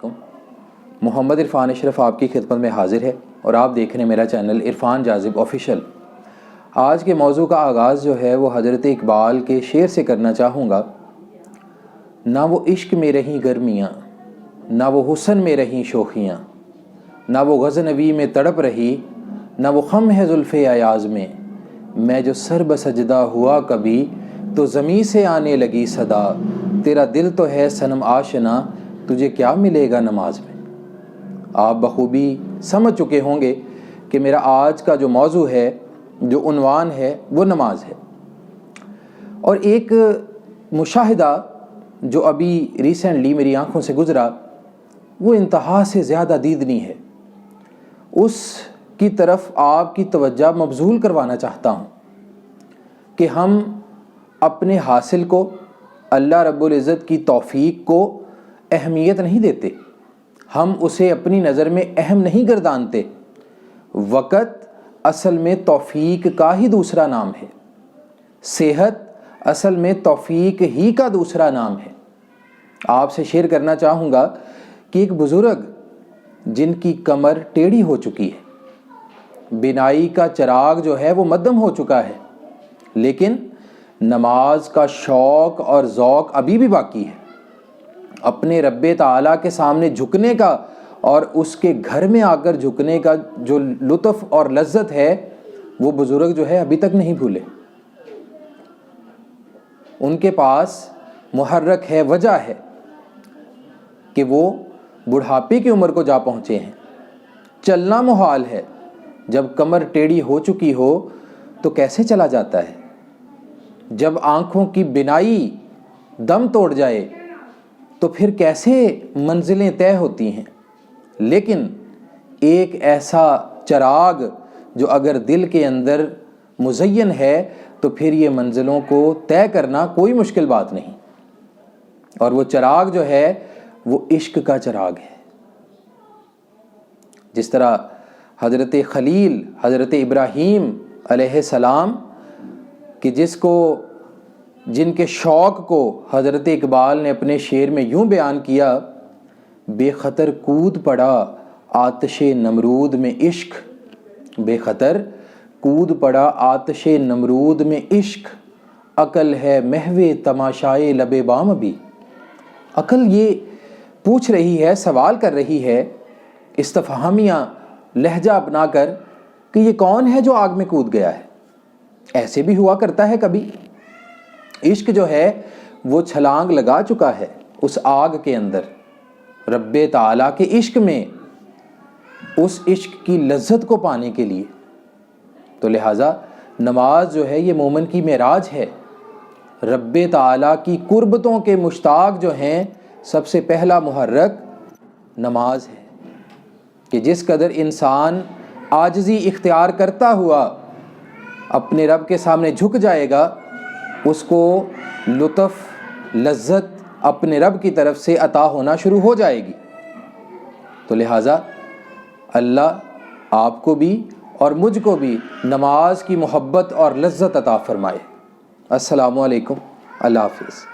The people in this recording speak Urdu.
علیکم۔ محمد عرفان اشرف آپ کی خدمت میں حاضر ہے اور آپ دیکھ رہے ہیں میرا چینل عرفان جاذب آفیشیل۔ آج کے موضوع کا آغاز جو ہے وہ حضرت اقبال کے شعر سے کرنا چاہوں گا۔ نہ وہ عشق میں رہیں گرمیاں، نہ وہ حسن میں رہیں شوخیاں، نہ وہ غزنوی میں تڑپ رہی، نہ وہ خم ہے زلف ایاز میں جو سر بسجدہ ہوا کبھی تو زمیں سے آنے لگی صدا، تیرا دل تو ہے صنم آشنا، تجھے کیا ملے گا نماز میں۔ آپ بخوبی سمجھ چکے ہوں گے کہ میرا آج کا جو موضوع ہے، جو عنوان ہے، وہ نماز ہے۔ اور ایک مشاہدہ جو ابھی ریسنٹلی میری آنکھوں سے گزرا، وہ انتہا سے زیادہ دیدنی ہے۔ اس کی طرف آپ کی توجہ مبذول کروانا چاہتا ہوں کہ ہم اپنے حاصل کو، اللہ رب العزت کی توفیق کو اہمیت نہیں دیتے، ہم اسے اپنی نظر میں اہم نہیں گردانتے۔ وقت اصل میں توفیق کا ہی دوسرا نام ہے، صحت اصل میں توفیق ہی کا دوسرا نام ہے۔ آپ سے شیئر کرنا چاہوں گا کہ ایک بزرگ جن کی کمر ٹیڑھی ہو چکی ہے، بینائی کا چراغ جو ہے وہ مدھم ہو چکا ہے، لیکن نماز کا شوق اور ذوق ابھی بھی باقی ہے۔ اپنے رب تعالیٰ کے سامنے جھکنے کا اور اس کے گھر میں آ کر جھکنے کا جو لطف اور لذت ہے، وہ بزرگ جو ہے ابھی تک نہیں بھولے۔ ان کے پاس محرک ہے، وجہ ہے کہ وہ بڑھاپے کی عمر کو جا پہنچے ہیں۔ چلنا محال ہے، جب کمر ٹیڑھی ہو چکی ہو تو کیسے چلا جاتا ہے؟ جب آنکھوں کی بینائی دم توڑ جائے تو پھر کیسے منزلیں طے ہوتی ہیں؟ لیکن ایک ایسا چراغ جو اگر دل کے اندر مزین ہے تو پھر یہ منزلوں کو طے کرنا کوئی مشکل بات نہیں۔ اور وہ چراغ جو ہے وہ عشق کا چراغ ہے۔ جس طرح حضرت خلیل، حضرت ابراہیم علیہ السلام کہ جن کے شوق کو حضرت اقبال نے اپنے شعر میں یوں بیان کیا: بے خطر کود پڑا آتش نمرود میں عشق، بے خطر کود پڑا آتش نمرود میں عشق، عقل ہے محو تماشائے لب بام ابھی۔ عقل یہ پوچھ رہی ہے، سوال کر رہی ہے استفہامیہ لہجہ اپنا کر کہ یہ کون ہے جو آگ میں کود گیا ہے؟ ایسے بھی ہوا کرتا ہے کبھی۔ عشق جو ہے وہ چھلانگ لگا چکا ہے اس آگ کے اندر، رب تعالیٰ کے عشق میں، اس عشق کی لذت کو پانے کے لیے۔ تو لہٰذا نماز جو ہے یہ مومن کی معراج ہے۔ رب تعالیٰ کی قربتوں کے مشتاق جو ہیں، سب سے پہلا محرک نماز ہے کہ جس قدر انسان عاجزی اختیار کرتا ہوا اپنے رب کے سامنے جھک جائے گا، اس کو لطف لذت اپنے رب کی طرف سے عطا ہونا شروع ہو جائے گی۔ تو لہٰذا اللہ آپ کو بھی اور مجھ کو بھی نماز کی محبت اور لذت عطا فرمائے۔ السلام علیکم، اللہ حافظ۔